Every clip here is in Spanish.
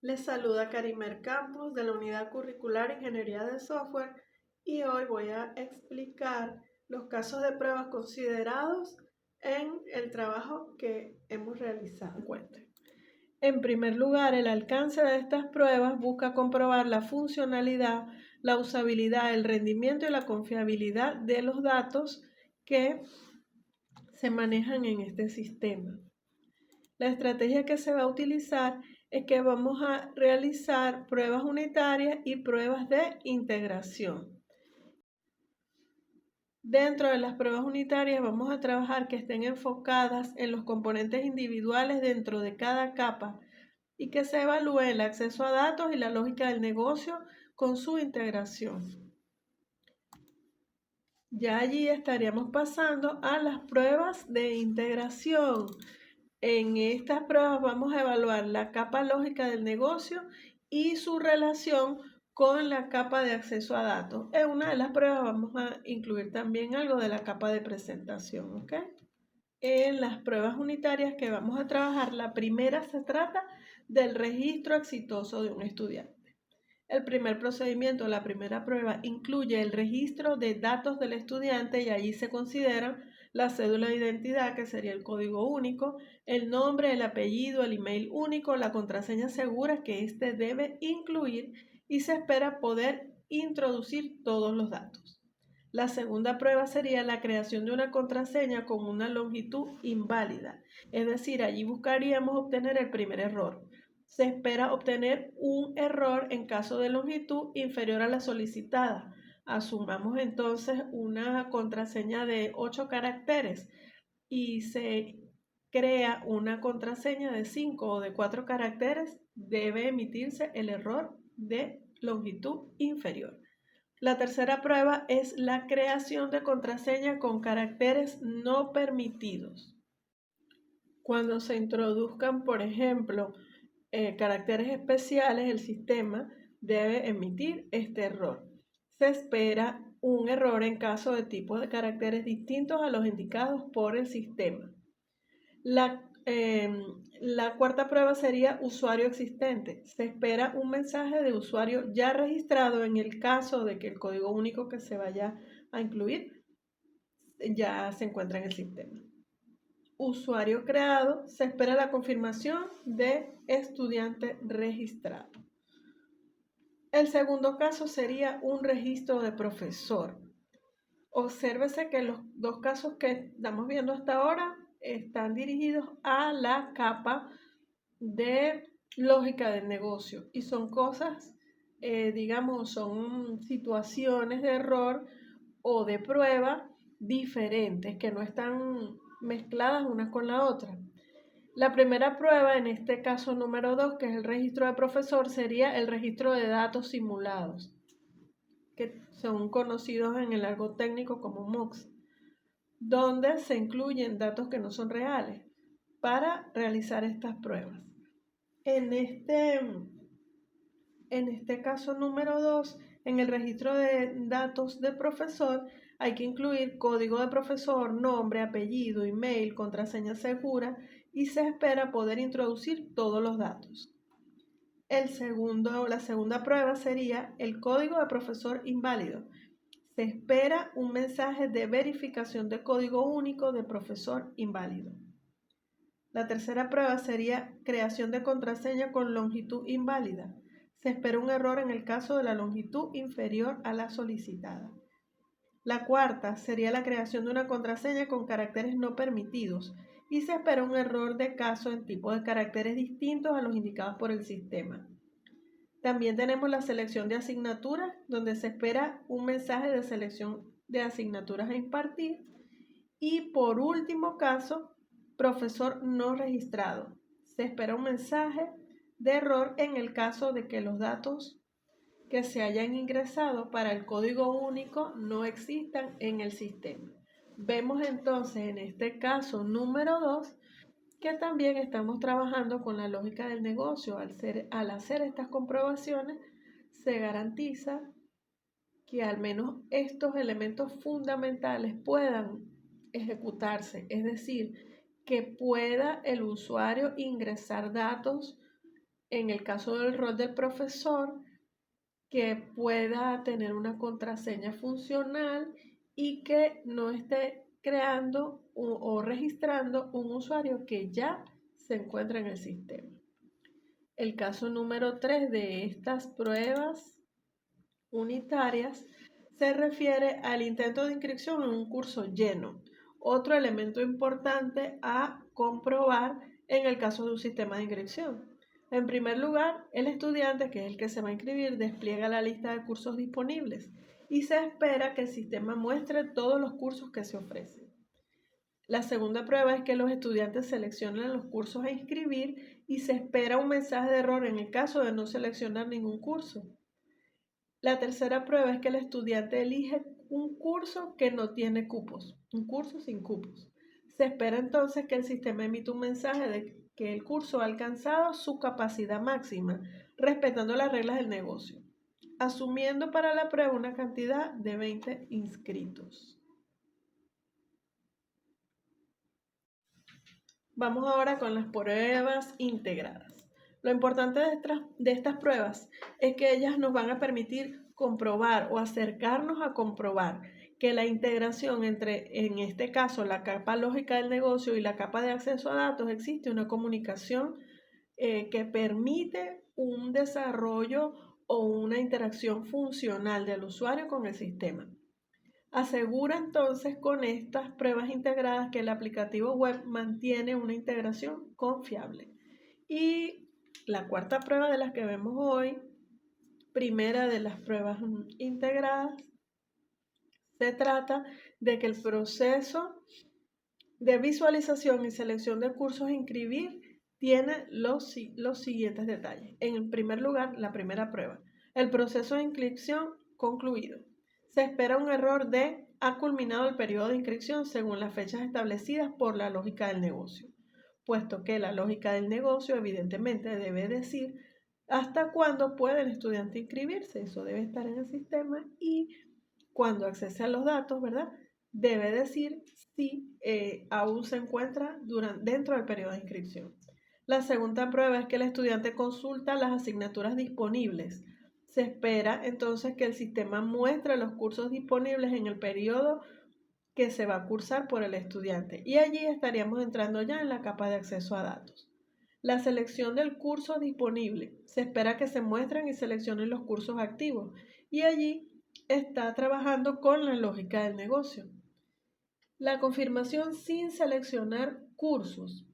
Les saluda Karimer Campos de la Unidad Curricular Ingeniería de Software y hoy voy a explicar los casos de pruebas considerados en el trabajo que hemos realizado. En primer lugar, el alcance de estas pruebas busca comprobar la funcionalidad, la usabilidad, el rendimiento y la confiabilidad de los datos que se manejan en este sistema. La estrategia que se va a utilizar es que vamos a realizar pruebas unitarias y pruebas de integración. Dentro de las pruebas unitarias vamos a trabajar que estén enfocadas en los componentes individuales dentro de cada capa y que se evalúe el acceso a datos y la lógica del negocio con su integración. Ya allí estaríamos pasando a las pruebas de integración. En estas pruebas vamos a evaluar la capa lógica del negocio y su relación con la capa de acceso a datos. En una de las pruebas vamos a incluir también algo de la capa de presentación, ¿ok? En las pruebas unitarias que vamos a trabajar, la primera se trata del registro exitoso de un estudiante. El primer procedimiento, la primera prueba, incluye el registro de datos del estudiante y allí se consideran la cédula de identidad, que sería el código único, el nombre, el apellido, el email único, la contraseña segura que éste debe incluir y se espera poder introducir todos los datos. La segunda prueba sería la creación de una contraseña con una longitud inválida, es decir, allí buscaríamos obtener el primer error. Se espera obtener un error en caso de longitud inferior a la solicitada. Asumamos entonces una contraseña de 8 caracteres y se crea una contraseña de 5 o de 4 caracteres, debe emitirse el error de longitud inferior. La tercera prueba es la creación de contraseña con caracteres no permitidos. Cuando se introduzcan, por ejemplo, caracteres especiales, el sistema debe emitir este error. Se espera un error en caso de tipos de caracteres distintos a los indicados por el sistema. La cuarta prueba sería usuario existente. Se espera un mensaje de usuario ya registrado en el caso de que el código único que se vaya a incluir ya se encuentra en el sistema. Usuario creado, se espera la confirmación de estudiante registrado. El segundo caso sería un registro de profesor. Obsérvese que los dos casos que estamos viendo hasta ahora están dirigidos a la capa de lógica del negocio y son cosas, digamos, son situaciones de error o de prueba diferentes que no están mezcladas unas con la otra. La primera prueba, en este caso número 2, que es el registro de profesor, sería el registro de datos simulados, que son conocidos en el argot técnico como MOOCs, donde se incluyen datos que no son reales para realizar estas pruebas. En este caso número 2, en el registro de datos de profesor, hay que incluir código de profesor, nombre, apellido, email, contraseña segura y se espera poder introducir todos los datos. La segunda prueba sería el código de profesor inválido. Se espera un mensaje de verificación de código único de profesor inválido. La tercera prueba sería creación de contraseña con longitud inválida. Se espera un error en el caso de la longitud inferior a la solicitada. La cuarta sería la creación de una contraseña con caracteres no permitidos y se espera un error de caso en tipo de caracteres distintos a los indicados por el sistema. También tenemos la selección de asignaturas, donde se espera un mensaje de selección de asignaturas a impartir. Y por último caso, profesor no registrado. Se espera un mensaje de error en el caso de que los datos que se hayan ingresado para el código único no existan en el sistema. Vemos entonces en este caso número 2 que también estamos trabajando con la lógica del negocio. Al hacer estas comprobaciones se garantiza que al menos estos elementos fundamentales puedan ejecutarse, es decir, que pueda el usuario ingresar datos en el caso del rol del profesor, que pueda tener una contraseña funcional y que no esté creando o registrando un usuario que ya se encuentra en el sistema. El caso número 3 de estas pruebas unitarias se refiere al intento de inscripción en un curso lleno. Otro elemento importante a comprobar en el caso de un sistema de inscripción. En primer lugar, el estudiante, que es el que se va a inscribir, despliega la lista de cursos disponibles y se espera que el sistema muestre todos los cursos que se ofrecen. La segunda prueba es que los estudiantes seleccionan los cursos a inscribir y se espera un mensaje de error en el caso de no seleccionar ningún curso. La tercera prueba es que el estudiante elige un curso que no tiene cupos, un curso sin cupos. Se espera entonces que el sistema emita un mensaje de que el curso ha alcanzado su capacidad máxima, respetando las reglas del negocio, asumiendo para la prueba una cantidad de 20 inscritos. Vamos ahora con las pruebas integradas. Lo importante de estas pruebas es que ellas nos van a permitir comprobar o acercarnos a comprobar que la integración entre, en este caso, la capa lógica del negocio y la capa de acceso a datos, existe una comunicación que permite un desarrollo o una interacción funcional del usuario con el sistema. Asegura entonces con estas pruebas integradas que el aplicativo web mantiene una integración confiable. Y la cuarta prueba de las que vemos hoy, primera de las pruebas integradas, se trata de que el proceso de visualización y selección de cursos a inscribir tiene los siguientes detalles. En primer lugar, la primera prueba, el proceso de inscripción concluido. Se espera un error de ha culminado el periodo de inscripción según las fechas establecidas por la lógica del negocio, puesto que la lógica del negocio evidentemente debe decir hasta cuándo puede el estudiante inscribirse. Eso debe estar en el sistema y cuando accese a los datos, ¿verdad? Debe decir si aún se encuentra dentro del periodo de inscripción. La segunda prueba es que el estudiante consulta las asignaturas disponibles. Se espera entonces que el sistema muestre los cursos disponibles en el periodo que se va a cursar por el estudiante y allí estaríamos entrando ya en la capa de acceso a datos. La selección del curso disponible. Se espera que se muestren y seleccionen los cursos activos y allí está trabajando con la lógica del negocio. La confirmación sin seleccionar cursos.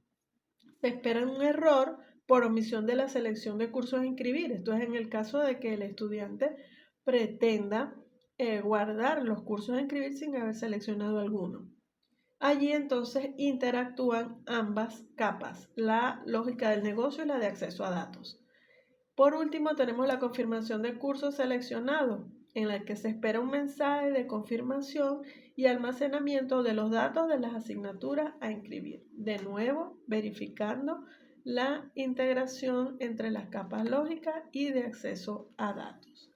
Se espera un error por omisión de la selección de cursos a inscribir. Esto es en el caso de que el estudiante pretenda guardar los cursos a inscribir sin haber seleccionado alguno. Allí entonces interactúan ambas capas, la lógica del negocio y la de acceso a datos. Por último, tenemos la confirmación del curso seleccionado, en la que se espera un mensaje de confirmación y almacenamiento de los datos de las asignaturas a inscribir. De nuevo, verificando la integración entre las capas lógicas y de acceso a datos.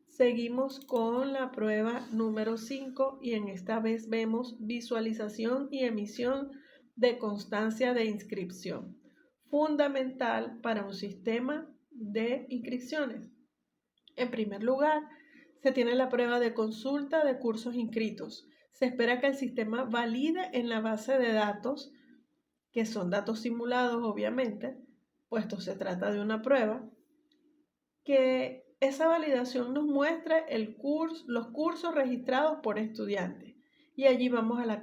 Seguimos con la prueba número 5 y en esta vez vemos visualización y emisión de constancia de inscripción, fundamental para un sistema de inscripciones. En primer lugar, se tiene la prueba de consulta de cursos inscritos. Se espera que el sistema valide en la base de datos, que son datos simulados obviamente, puesto se trata de una prueba, que esa validación nos muestre los cursos registrados por estudiantes. Y allí vamos a la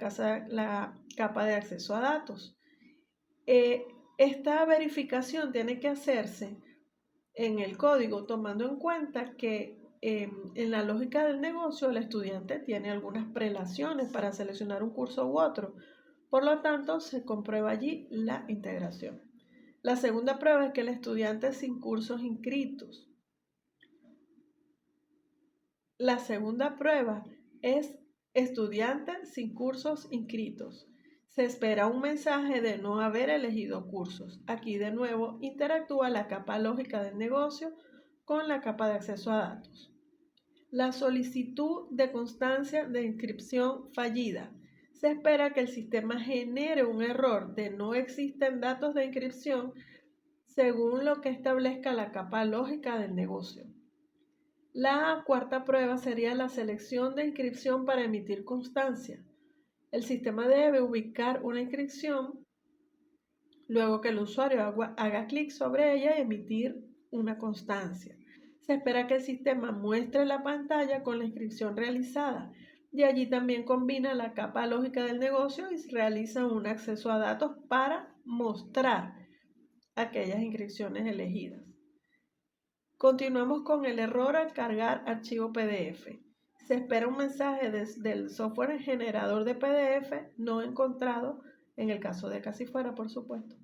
capa de acceso a datos. Esta verificación tiene que hacerse en el código tomando en cuenta que en la lógica del negocio el estudiante tiene algunas prelaciones para seleccionar un curso u otro. Por lo tanto, se comprueba allí la integración. La segunda prueba es que el estudiante sin cursos inscritos. La segunda prueba es estudiante sin cursos inscritos. Se espera un mensaje de no haber elegido cursos. Aquí de nuevo interactúa la capa lógica del negocio con la capa de acceso a datos. La solicitud de constancia de inscripción fallida. Se espera que el sistema genere un error de no existen datos de inscripción según lo que establezca la capa lógica del negocio. La cuarta prueba sería la selección de inscripción para emitir constancia. El sistema debe ubicar una inscripción luego que el usuario haga clic sobre ella y emitir una constancia. Se espera que el sistema muestre la pantalla con la inscripción realizada y allí también combina la capa lógica del negocio y realiza un acceso a datos para mostrar aquellas inscripciones elegidas. Continuamos con el error al cargar archivo PDF. Se espera un mensaje del software generador de PDF no encontrado, en el caso de casi fuera, por supuesto,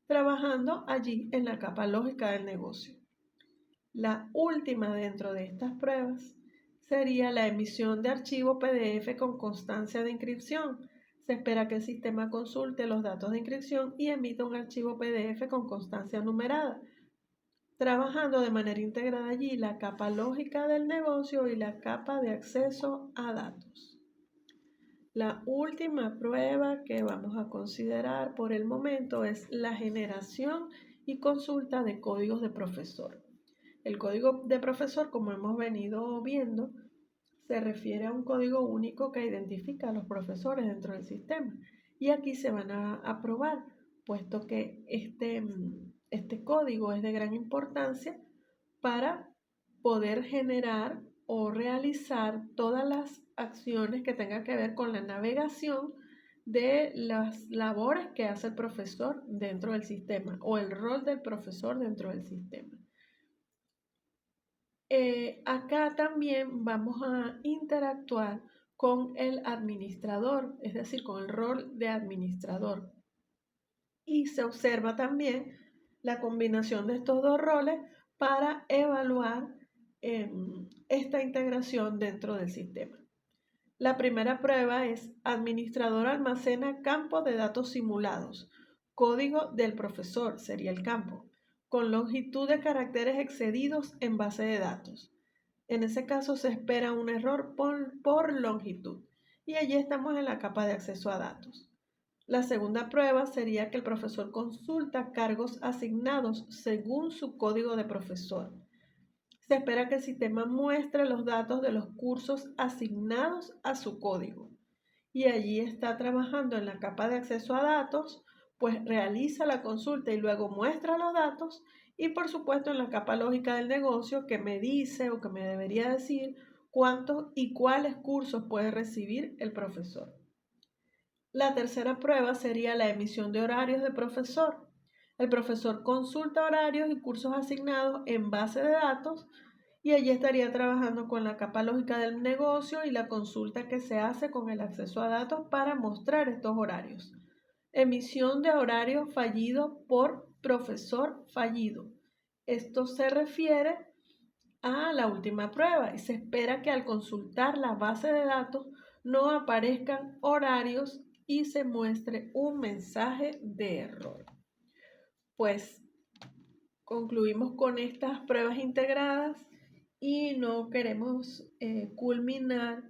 trabajando allí en la capa lógica del negocio. La última dentro de estas pruebas sería la emisión de archivo PDF con constancia de inscripción. Se espera que el sistema consulte los datos de inscripción y emita un archivo PDF con constancia numerada, trabajando de manera integrada allí la capa lógica del negocio y la capa de acceso a datos. La última prueba que vamos a considerar por el momento es la generación y consulta de códigos de profesor. El código de profesor, como hemos venido viendo, se refiere a un código único que identifica a los profesores dentro del sistema. Y aquí se van a probar, puesto que este código es de gran importancia para poder generar o realizar todas las acciones que tengan que ver con la navegación de las labores que hace el profesor dentro del sistema o el rol del profesor dentro del sistema. Acá también vamos a interactuar con el administrador, es decir, con el rol de administrador. Y se observa también la combinación de estos dos roles para evaluar esta integración dentro del sistema. La primera prueba es: administrador almacena campos de datos simulados. Código del profesor sería el campo, con longitud de caracteres excedidos en base de datos. En ese caso se espera un error por longitud y allí estamos en la capa de acceso a datos. La segunda prueba sería que el profesor consulta cargos asignados según su código de profesor. Se espera que el sistema muestre los datos de los cursos asignados a su código. Y allí está trabajando en la capa de acceso a datos, pues realiza la consulta y luego muestra los datos. Y por supuesto en la capa lógica del negocio, que me dice o que me debería decir cuántos y cuáles cursos puede recibir el profesor. La tercera prueba sería la emisión de horarios de profesor. El profesor consulta horarios y cursos asignados en base de datos y allí estaría trabajando con la capa lógica del negocio y la consulta que se hace con el acceso a datos para mostrar estos horarios. Emisión de horario fallido por profesor fallido. Esto se refiere a la última prueba y se espera que al consultar la base de datos no aparezcan horarios y se muestre un mensaje de error. Pues concluimos con estas pruebas integradas y no queremos culminar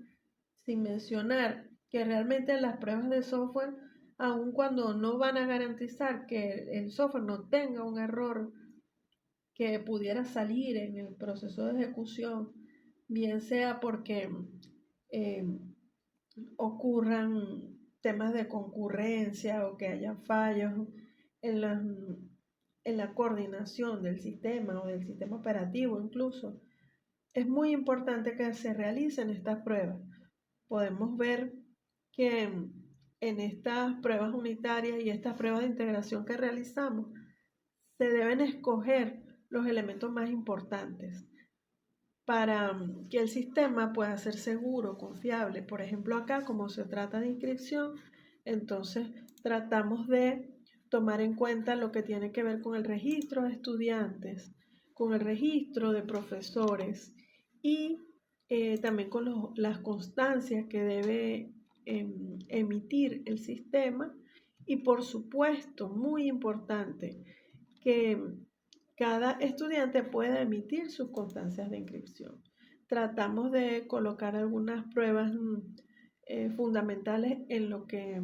sin mencionar que realmente las pruebas de software, aun cuando no van a garantizar que el software no tenga un error que pudiera salir en el proceso de ejecución, bien sea porque eh, ocurran temas de concurrencia o que haya fallos en la coordinación del sistema o del sistema operativo incluso, es muy importante que se realicen estas pruebas. Podemos ver que en estas pruebas unitarias y estas pruebas de integración que realizamos, se deben escoger los elementos más importantes para que el sistema pueda ser seguro, confiable. Por ejemplo, acá, como se trata de inscripción, entonces tratamos de tomar en cuenta lo que tiene que ver con el registro de estudiantes, con el registro de profesores y también con las constancias que debe emitir el sistema. Y por supuesto, muy importante, que cada estudiante pueda emitir sus constancias de inscripción. Tratamos de colocar algunas pruebas fundamentales en lo que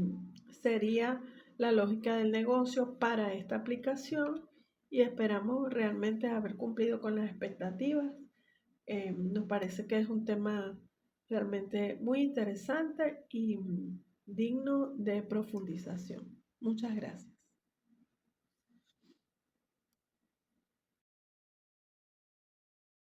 sería la lógica del negocio para esta aplicación y esperamos realmente haber cumplido con las expectativas. Nos parece que es un tema realmente muy interesante y digno de profundización. Muchas gracias.